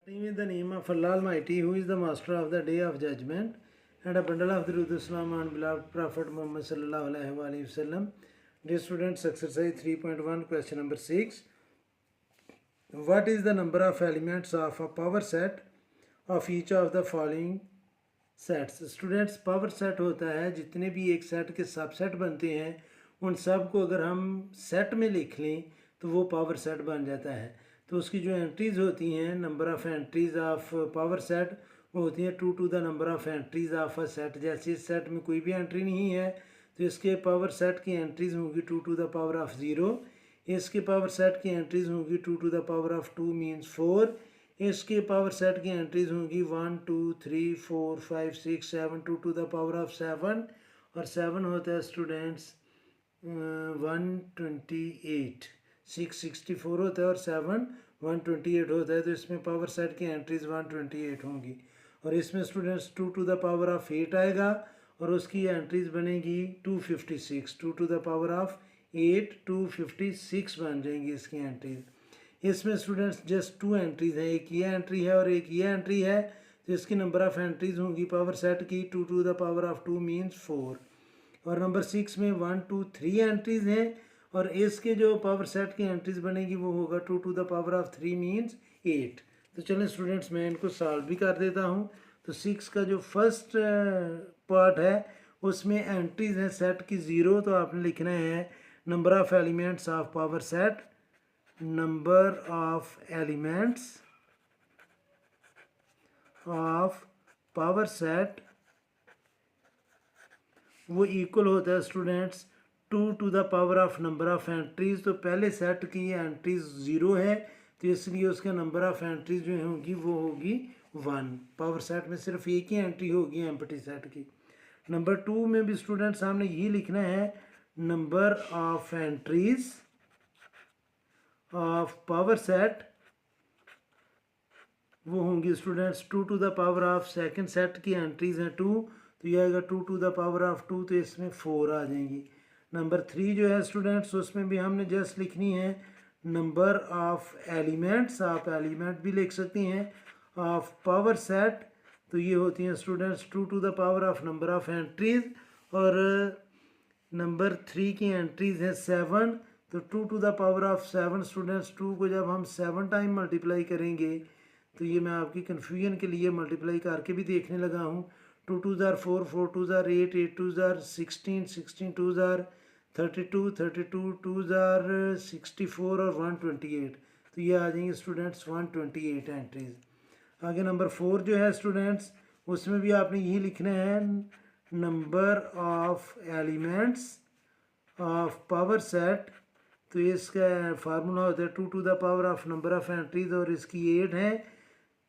In the name of Allah Almighty, who is the master of the day of judgment, and a bundle of the Truth Islam and beloved Prophet Muhammad sallallahu alaihi wasallam. Dear students, exercise 3.1, question number 6. What is the number of elements of a power set of each of the following sets? Students, power set होता है जितने भी एक set के subset बनते हैं उन सब को अगर हम सेट में लिख लें तो वो पावर सेट बन जाता है। तो उसकी जो एंट्रीज़ होती हैं, number of entries of power set, वो होती हैं 2 to the number of entries of a set. जैसे इस सेट में कोई भी एंट्री नहीं है तो इसके पावर सेट की एंट्रीज़ होंगी 2 to the पावर ऑफ़ 0। इसके पावर सेट की एंट्रीज़ होंगी 2 to the power of 2 means 4। इसके पावर सेट की एंट्रीज़ होंगी 1 2 3 4 5 6 7 2 to the पावर ऑफ़ 7, और 7 होता है स्टूडेंट्स 128। 664 होता है और 7 128 होता है, तो इसमें पावर सेट की एंट्रीज 128 होंगी। और इसमें students 2 to the power of 8 आएगा और उसकी एंट्रीज बनेगी 256। 2 to the पावर ऑफ 8 256 बन जाएंगी इसकी एंट्रीज। इसमें स्टूडेंट्स जस्ट 2 एंट्रीज हैं, एक ये एंट्री है और एक ये एंट्री है, तो इसकी नंबर ऑफ एंट्रीज होंगी पावर सेट की 2 to the power of 2 means 4। और नंबर 6 में 1 2 3 एंट्रीज हैं और इसके जो पावर सेट की एंट्रीज बनेगी वो होगा 2 to the power of 3 means 8। तो चलें स्टूडेंट्स, मैं इनको सॉल्व भी कर देता हूँ। तो 6 का जो फर्स्ट पार्ट है उसमें एंट्रीज हैं सेट की 0, तो आपने लिखना है number of elements of power set, number of elements of power set वो इक्वल होता है students 2 to the power of number of entries. तो पहले सेट की एंट्रीज 0 है तो इसलिए उसका नंबर ऑफ एंट्रीज जो होगी वो होगी 1। पावर सेट में सिर्फ एक ही एंट्री होगी एम्प्टी सेट की। नंबर 2 में भी स्टूडेंट्स सामने ये लिखना है number of entries of power set वो होंगी students 2 to the power of second set की एंट्रीज हैं 2, तो ये आएगा 2 to the पावर ऑफ 2, तो इसमें 4 आ जाएंगी। नंबर 3 जो है स्टूडेंट्स उसमें भी हमने जस्ट लिखनी है नंबर ऑफ एलिमेंट्स, आप एलिमेंट भी लिख सकते हैं, ऑफ पावर सेट, तो ये होती हैं students 2 to the power of number of entries. और नंबर 3 की एंट्रीज हैं 7, तो 2 to the power of 7 students 2 को जब हम 7 टाइम मल्टीप्लाई करेंगे तो ये मैं आपकी कन्फ्यूजन के लिए मल्टीप्लाई करके भी देखने लगा हूँ। 2 2s are 4, 4 2s are 8, 8 2s are 16, 16 2s are 32, 32 2s are 64 और 128, तो ये आ जाएंगे स्टूडेंट्स 128 एंट्रीज। आगे नंबर 4 जो है स्टूडेंट्स उसमें भी आपने यही लिखना है number of elements of power set, तो इसका फार्मूला होता है 2 to the power of number of entries और इसकी 8 है।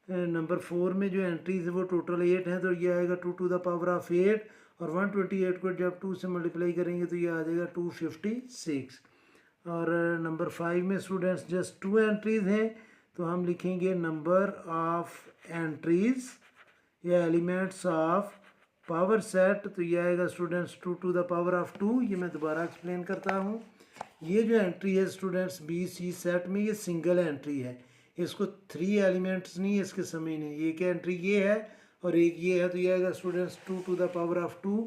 नंबर 4 में जो एंट्रीज है वो टोटल 8 हैं, तो ये आएगा 2 to the पावर ऑफ 8 और 128 को जब 2 से मल्टीप्लाई करेंगे तो ये आ जाएगा 256। और नंबर 5 में स्टूडेंट्स जस्ट 2 एंट्रीज हैं, तो हम लिखेंगे नंबर ऑफ एंट्रीज या एलिमेंट्स ऑफ पावर सेट, तो ये आएगा students 2 to the power of 2। ये मैं दोबारा एक्सप्लेन करता हूँ। ये जो एंट्री है स्टूडेंट्स बी सी सेट में ये सिंगल एंट्री है, इसको 3 एलिमेंट्स नहीं इसके समय नहीं, एक एंट्री ये है और एक ये है, तो ये आएगा students 2 to the power of 2,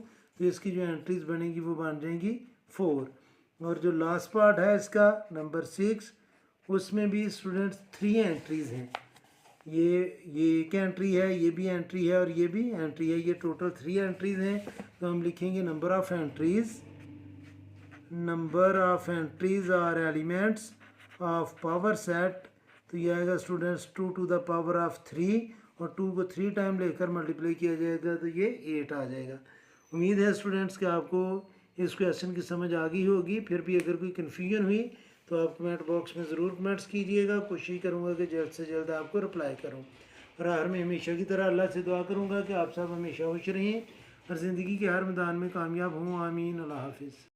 तो इसकी जो एंट्रीज बनेगी वो बन जाएंगी 4। और जो लास्ट पार्ट है इसका नंबर 6 उसमें भी स्टूडेंट्स 3 एंट्रीज हैं, ये एक एंट्री है, ये भी एंट्री है और ये भी एंट्री है, ये टोटल 3 एंट्रीज हैं। तो हम लिखेंगे नंबर ऑफ एंट्रीज और एलिमेंट्स ऑफ पावर सेट, तो ये आएगा students 2 to the power of 3 और 2 को 3 टाइम लेकर मल्टीप्लाई किया जाएगा तो ये 8 आ जाएगा। उम्मीद है स्टूडेंट्स कि आपको इस क्वेश्चन की समझ आ गई होगी। फिर भी अगर कोई कन्फ्यूजन हुई तो आप कमेंट बॉक्स में ज़रूर कमेंट्स कीजिएगा, कोशिश करूँगा कि जल्द से जल्द आपको रिप्लाई करूँ। और हर में हमेशा की तरह अल्लाह से दुआ करूँगा कि आप सब हमेशा खुश रहें और ज़िंदगी के हर मैदान में कामयाब हों। आमीन। अल्लाह हाफिज़।